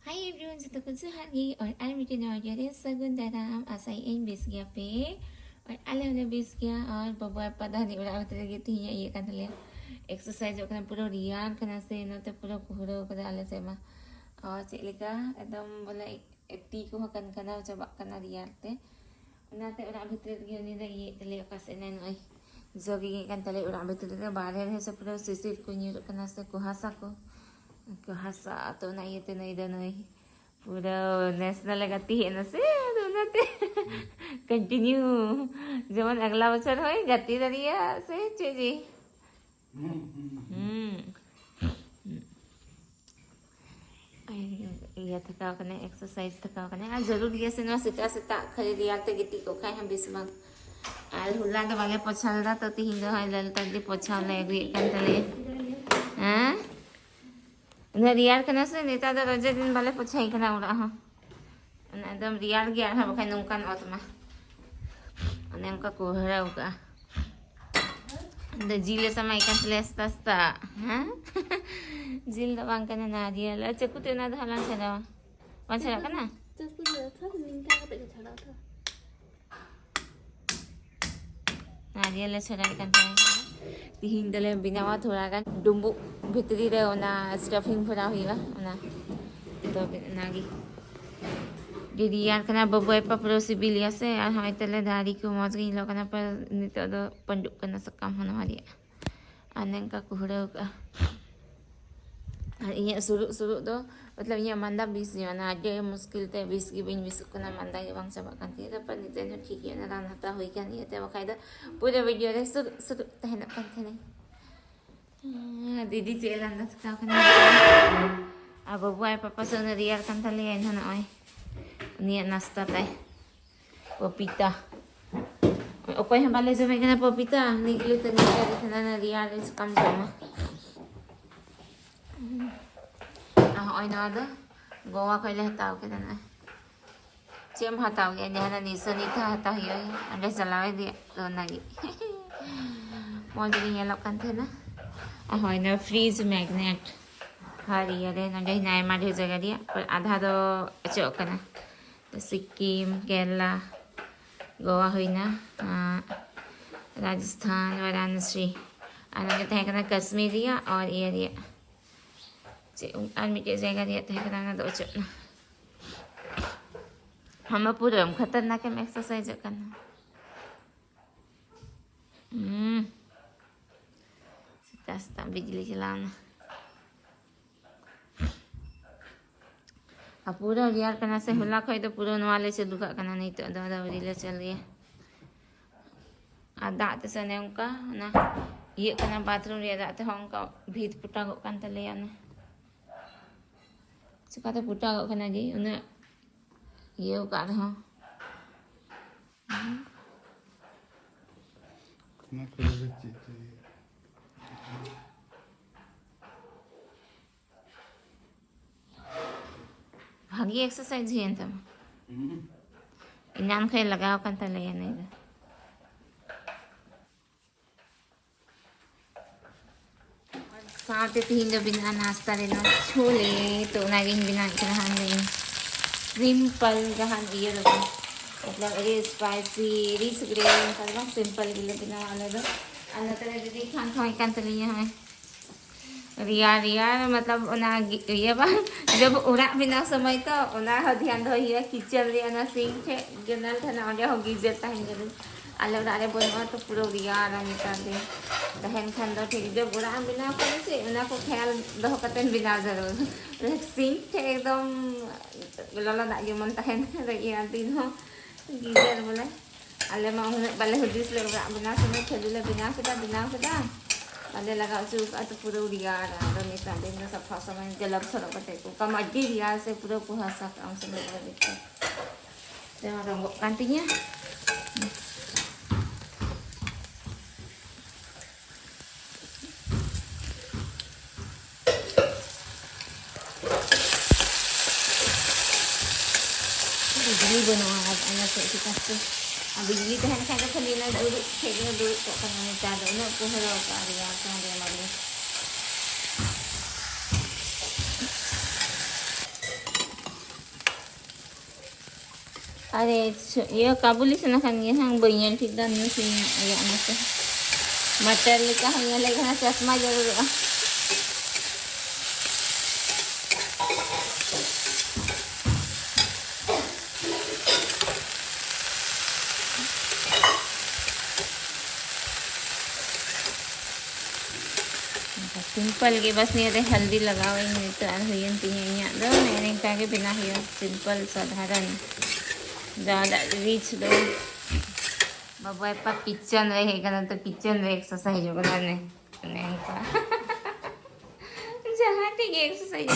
Hai everyone, जब तक सुहागी और आज मीठे नौजवान सगुन दाराम asai in bis gya pe और आले वाले bis gya और बबुआ पता नहीं उड़ा उतर गई थी ये kan thale exercise जो kan pura riyan kana se no te pura kuhuro kada ale se ma और चेलिका एकदम बोला टी को kan kana coba kana riyan te nanti udah betul gini ni dah ye tele kasih nenoi jogging kan tele udah betul te bahar hai se pura sisir ko nyuruk kana se kuhasa atau na iya tinay danoy pura nes na lagati na se donate continue zaman agla bachar hoy gati dariya se cheji iya thakaw kane exercise thakaw kane आज जरूर ये से ना सिटा सिटा खरीद यार ते गिटी को खाए हम बिस्मक आज हुला तो वाले पछल दा तो तीन जो है ललता दी पछल ले गई kan tale हां ना रियार कना से नेता दा रजे दिन वाले पछाई कना उड़ा हां एकदम रियार गया है बखाय नौकान आत्मा अने उनका कोहरा उका द जिले समय kan selesta हां जिल दबांग कना नारियल चकु ते ना धालन छदा वन छदा कना चकु था मिंटा का पे छड़ा था नारियल छड़ा kan तिहिं दले बिनावा थोड़ा kan डुम्बु भितरी रे ओना स्टफिंग फरा हुईवा ओना तो Nagi dirian kena beberapa posibilitas se hama itale dari ku mos gi lo kana par nito do panduk kana sakam hana hari anen ka kuhura ka iya suruk do मतलब ये मंदा 20 जो ना आगे मुश्किल ते 20 की बिन 20 को ना मंदा ये बंग सब kan ti पर निते no ठीक है ना रान हता हुई kan ये ते बखायदा पूरे वीडियो रे सुर तहन kan थे दीदी चेला ना का kan अब बुआ पापा सोना रियार kan थले है ना ओए niya nasta tay popita okay han bale jame kana popita nikle tani kare thana na riya is kam jama oi na da goa khoi le hataw ke na chem hataw ge ne na ni sani tha hata hi ande salawe dia do na gi mo ji ni lok kan the na hoi na freeze magnet hari ade na dai nai ma de jaga dia par adha do chok kana Sikkim Kerala Goa हुईना Rajasthan Varanasi Anand तहकना कश्मीरिया और area army के जगह दिया तहकना ना दो चुना हम पूरा खतरनाक है एक्सरसाइज करना सीधा बिजली चलाना अब पूरा रियार करना से हुला खोई तो पूरा नवाले से दुखा करना नहीं तो दादा उड़ीले चल गया आ दाते से ने उनका ना ये करना बाथरूम रिया दाते हो उनका भीत पुटा को kan tale ना सुका तो पुटा को करना जी उन्हें ये उकार हो ना कोई चीज भागी एक्सरसाइज ही तम इनाम खे लगाओ kan tale ya नहीं साथ तीन जो बिना नाश्ता लेना छोले तो नागिन बिना कहां नहीं सिंपल कहां ये लोग मतलब अरे स्पाइसी रिच ग्रेन करवा सिंपल गिले बिना वाले दो अन्य तरह दीदी खान खाई kan tale ya है रिया मतलब उना ये बा जब उड़ा बिना समय तो उना ह ध्यान दो ये किचन रे ना सिंक थे जनरल था ना ओडे हो गीजर ताहिन जरूर आले उड़ारे बनवा तो पूरा रिया रा मिटा दे तहन खन दो ठीक जब उड़ा बिना करे से उना को ख्याल दो कतन बिना जरूर सिंक थे एकदम लला दा यमन तहन रे ये दिन हो गीजर बोले आले मा बाले हुदिस ले उड़ा बिना समय खेले बिना केदा अले लगा चुप तो पूरा उड़िया रहा नेता दिन में सफा समय जलब सड़क कटे को कम अड्डी रिया से पूरा कुहासा काम से लगा देते तो रंग कांतिnya बिजली बनवा anak kita tuh बिजली तो है ना खाने खाली ना दूर खेलने दूर तो करने चाहते हैं ना कोहरा का रिया का रिया मगनी Are iya kabuli sana kan ya hang banyak tidak nih sih ya anak mater lika hanya lagi na chasma jarur simple के बस नहीं हल्दी लगावेंगे तो हुई पिया दो नहीं के बिना ही सिंपल साधारण ज़्यादा रिच दो बाबा पा किचन रहेगा ना तो किचन में एक्सरसाइज होगा नहीं का जहाँ ठीक एक्सरसाइज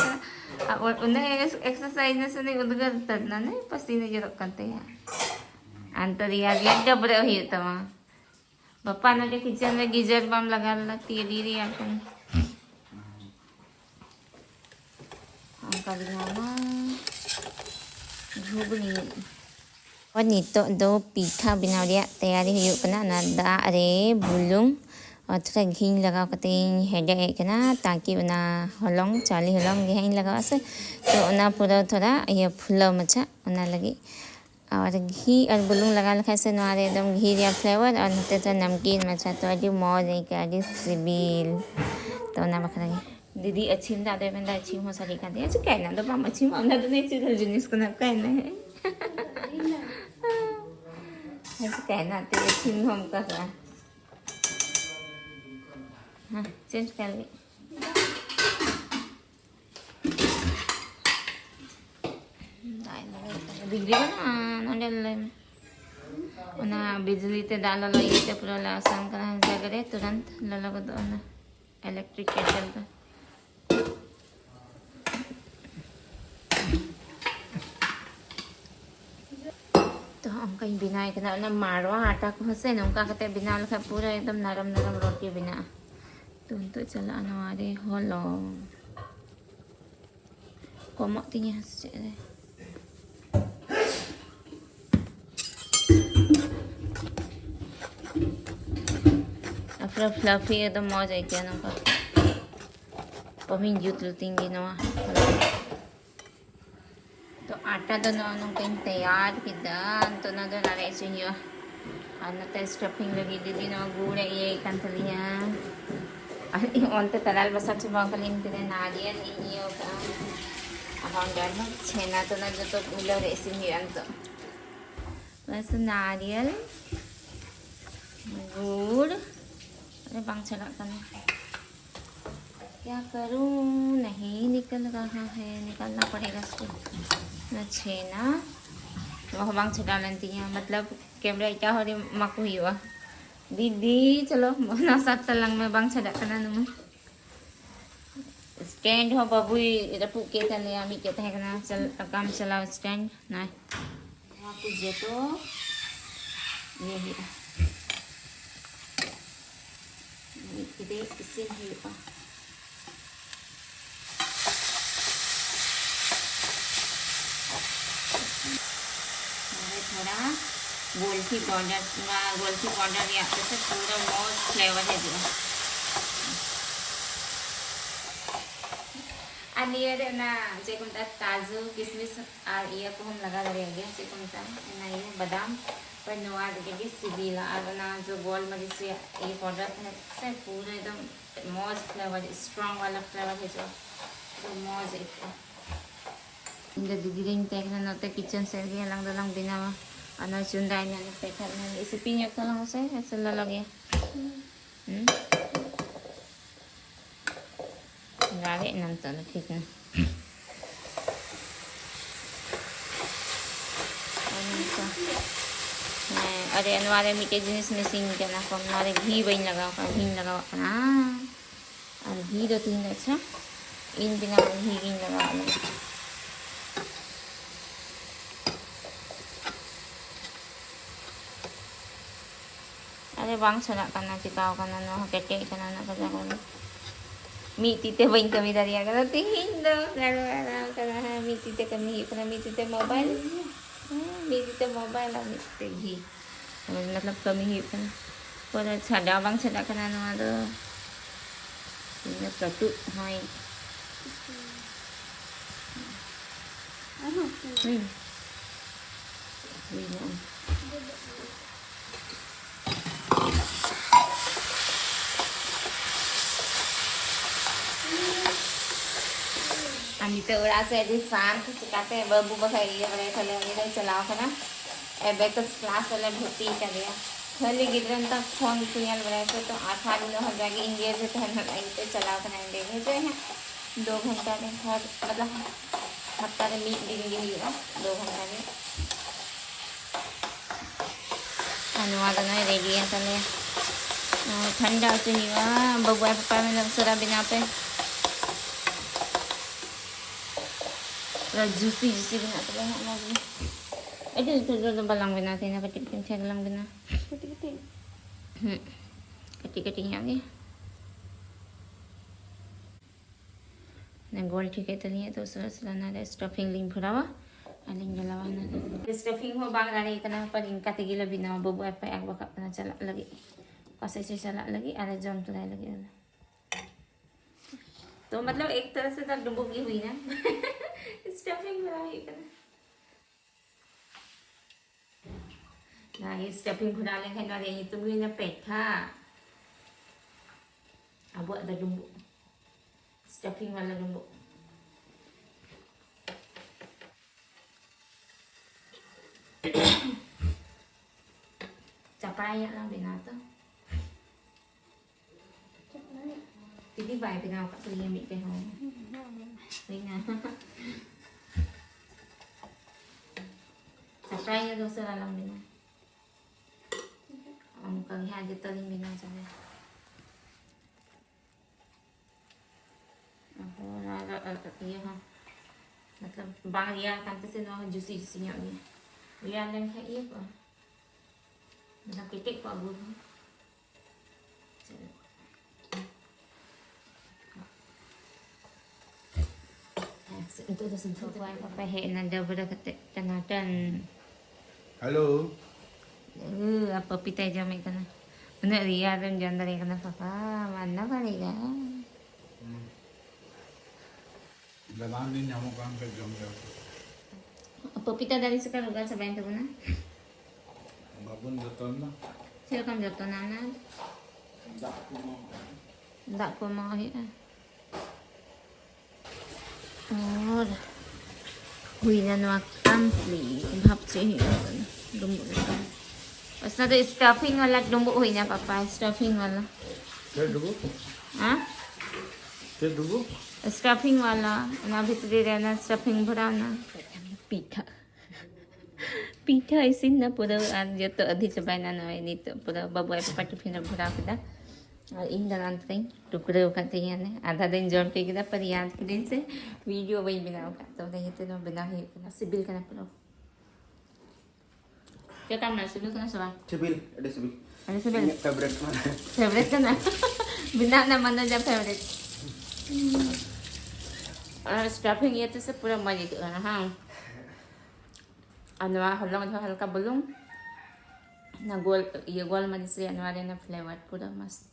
और उन्हें एक्सरसाइज ने से नहीं उधर तरना नहीं पसीने जरूर करते हैं अंतरिया डबरे हुई तमा पप्पा ने के किचन में गीजर बम लगा ला तेरी री अपन घुगनी और नितो दो पीठा बना दिया तैयारी हुई कना ना दा रे बुलुंग और थोड़ा घी लगा करते हेडे कना ताकि उना हलंग चाली हलंग घी लगा से तो उना पूरा थोड़ा ये फुला मचा उना लगी और घी और बुलुंग लगा लखा से नारे एकदम घी या फ्लेवर और नते तो नमकीन मचा तो अभी मौज है क्या अभी सिबिल तो ना बखरा दीदी अच्छी में दादा में अच्छी हो सारी का दे अच्छा कहना तो पाम अच्छी मामला तो नहीं चीज जिनिस को ना कहना है ऐसे कहना तो अच्छी में हम कर रहा हाँ चेंज कर ले बिजली बना नॉडल ना बिजली ते डाल लो ये ते पूरा लासान करा जगरे तुरंत लला को दो ना इलेक्ट्रिक केटल का तो हम कहीं बिना एक ना मारवा आटा को हंसे ना उनका कहते बिना लखा पूरा एकदम नरम नरम रोटी बिना तो चला नवारे होलो कोमक तीnya हंसे अपना फ्लफी एकदम मौज है क्या नंका पमिन जूत लुटिंगी नवा तो आटा तो ना कहीं तैयार किदा तो ना तो नारे सुनियो अन्ना तो स्टफिंग लगी दीदी ना गुड़ ये कंथलिया अरे ऑन तो तलाल बसा चुका कलिन तेरे नारियल ये का अकाउंट डालना छेना तो ना जो तो मिलो रेसिपी तो बस नारियल गुड़ अरे बांग चला करना क्या करूं नहीं निकल रहा है निकालना पड़ेगा इसको ना छेना तो बांग चला लेती हैं मतलब कैमरा क्या हो रही मकू ही हुआ दीदी चलो ना साथ तलंग में बांग चला करना नुम स्टैंड हो बाबू रपू के तले आमी कहते हैं ना चल काम चलाओ स्टैंड ना कुछ जे तो ये ही इसे ही थोड़ा गोल्फी पाउडर या से पूरा मौज फ्लेवर है जो आणि ये ना जे कोणता काजू किशमिश और ये को हम लगा दे गया जे कोणता ना ये बादाम पर नवाद के भी सिबिला और ना जो गोल मरीच ये पाउडर है से पूरा एकदम मौज फ्लेवर स्ट्रांग वाला फ्लेवर है जो तो मौज है इंदा दीदी ring tek na note kitchen set gaya lang dalang binawa ano sunday na nagpekal na isipin niyo ka lang sa lalagyan Gari nanto na ठीक na अरे अनवारे मीठे जिनिस में सिंग करना को हमारे घी बन लगाओ का घी लगाओ ना और घी दो तीन अच्छा इन बिना घी लगाओ अरे बांग चला करना चिकाओ करना नो केटे करना ना कर जाओ मीती ते बन कमी दरिया कर तीन दो करना है मीती ते कमी करना मीती ते मोबाइल और मीती घी मतलब कमी ही करना पर छड़ा बांग छड़ा करना नो तो ये कटु हाई हुई ना हम तो उड़ा से भी शांत चिकाते बाबू बखाई बड़े थले ये चलाओ ना एबे तो क्लास वाला भर्ती कर दिया खाली गिद्रन तक फोन कुयल बड़े तो 8 दिन हो जाएगी इंडिया से तो तो चलाओ ना इंडिया भेजे हैं 2 घंटा में हर मतलब हफ्ता में मीट दिन की हुई ना 2 घंटा में अनुवाद नहीं रेडी है चले ठंडा चाहिए बबुआ पापा में लवसरा बिना पे जूसी जूसी बनाते हैं हम लोग itu balang bina tina ketik-ketik saya balang bina ketik-ketiknya lagi गोल ठीक है तलिए तो सलाना स्टफिंग लिंक भरावा लिंक जलावा ना स्टफिंग हो बांग रानी इतना पर इनका तिगिला बिना बबू पे एक बका अपना चला लगी कैसे से चला लगी अरे जम तो लगी तो मतलब एक तरह से तक डुबोगी हुई ना स्टफिंग भरावा इतना nah ini stuffing guna lagi kan ada yang itu guna peta abu ada lumbu stuffing wala lumbu capai lang binato jadi baik binaw ka tuloy yung mite ho ringa capai na doon sa lang binaw कहीं यहाँ जितना दिन बिना चले ये हाँ मतलब बांग रिया कांते से ना जूसी जूसी यहाँ भी रिया लें क्या ये पर मतलब किटिक पर गुड़ itu udah sempat apa he nanda berdekat tanatan hello apa pita jam ikan bener dia dan jangan dari ikan apa mana kali ya दलान दिन हमको काम कर जम गया apa pita dari sekarang udah sampai itu mana बाबून जतन ना silakan jatuh nana tak kau mau ya और हुई ना नवाक्ताम ली भाप से ही डुम्बो बस ना तो स्टफिंग वाला डुम्बो हुई ना पापा स्टफिंग वाला क्या डुबो हाँ क्या डुबो स्टफिंग वाला ना भीतरी रहना स्टफिंग भरा ना पीठा पीठा ऐसे ना पूरा आज तो अधिक चबाना ना नहीं तो पूरा बाबू ऐसे पार्टी फिर भरा किया और इन दलान कहीं टुकड़े उखाते हैं ने आधा दिन जॉन पे किया पर याद के दिन से वीडियो वही बनाओ तो नहीं तो बना ही ना सिबिल करना पड़ो क्या काम ना सिबिल करना सवाल CIBIL ada CIBIL favorite mana favourite करना बिना ना मन जा फेवरेट और स्टफिंग ये तो सब पूरा मजे करना हाँ अनवा हल्का बलून ना गोल ये गोल मजे से अनवा ना फ्लेवर पूरा मस्त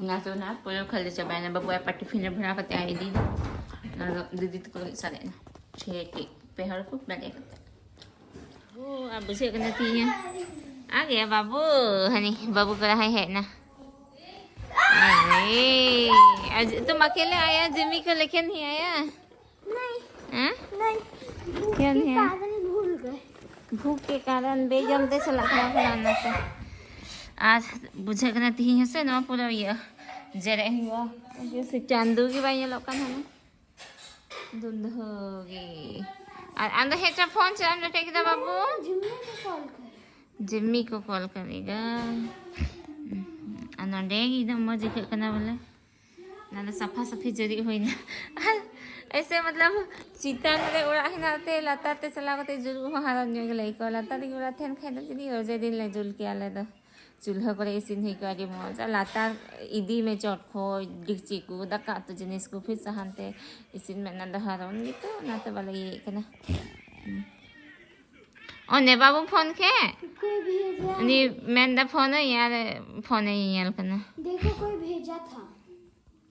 ना तो ना पूरा खाली चबाए ना बबुआ पार्टी फिर भरा करते आई दी ना दीदी तो कोई सारे ना छेटी पे हर को बैठे करते ओ अब उसे करना थी है आ गया बाबू हनी बाबू करा है ना अरे आज तुम अकेले आया जिम्मी को लेके नहीं आया नहीं हाँ नहीं क्या नहीं है कारण भूल गए भूख के कारण बेजमते चला खाना से आज बुझे करना थी से ना पूरा ये जरे हुआ जैसे चांदू की भाई ये लोग का है ना धुंध होगी और अंदर हेटा फोन से हम लोग किधर बाबू जिम्मी को कॉल करेगा अनोंडे एकदम मजे करना बोले ना सफा सफी जरी हुई ना ऐसे मतलब चिता ने उड़ा हिनाते लताते चलाते जुल हारन जो गले को लताते उड़ा थेन खाइदो जदी रोजे दिन ले जुल के आले तो चूल्हा पर इसिन ही करे मजा लता इदी में चट खो डिक्ची को दका तो जिनिस को फिर सहनते इसिन में ना दहारन तो ना तो वाला ये कना ओ ने बाबू फोन के कोई भेजा नी मैं फोन है यार फोन है यार कना देखो कोई भेजा था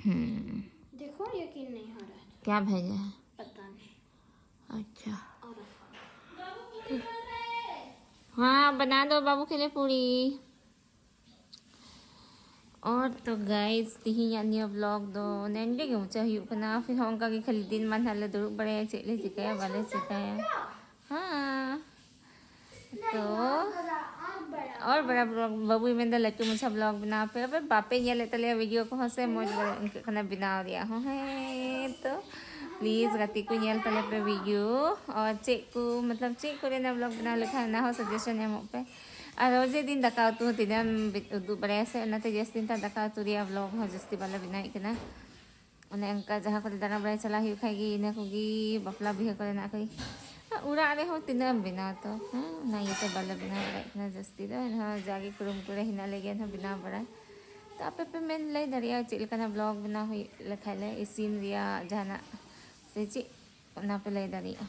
देखो यकीन नहीं हो रहा है क्या भेजा है पता नहीं अच्छा हाँ बना दो बाबू के लिए पूरी. और तो गाइस तिहिᱧ निया ब्लॉग दो नेंडे गे मुचा हुयु कना फिर होंका के खाली दिन मान हाले दुरुब बड़े चेक ले चिकाया बाले चिकाया. हाँ तो और बड़ा ब्लॉग बाबू में दा लट्टू मुछा ब्लॉग बना पे अब बापे ये लेते ले वीडियो को हसे मौज बड़े इनके कना बना दिया हो है. तो प्लीज गाती को नेल तले पे वीडियो और चेक को मतलब चेक करे ना ब्लॉग बना लेखा ना हो सजेशन एमो पे और रोजे दिन दाका उतु तिनाम उदु बड़े से नाते जस दिन ता दाका उतु रिया ब्लॉग हो जस्ती वाला बनाई कना ओने अंका जहां को दाना बड़े चला हुई खाएगी इना कोगी बपला भी करे ना कई उड़ा रे हो तिनाम बिना तो ना ये तो वाला बना इतना जस्ती दो ना जागे कुरुम कुरे हिना लेगे ना बिना बड़ा तो आपे पे मेन ले दरिया चिल कना ब्लॉग बना हुई लखाले इसिन रिया जाना से ची ना पे ले दरिया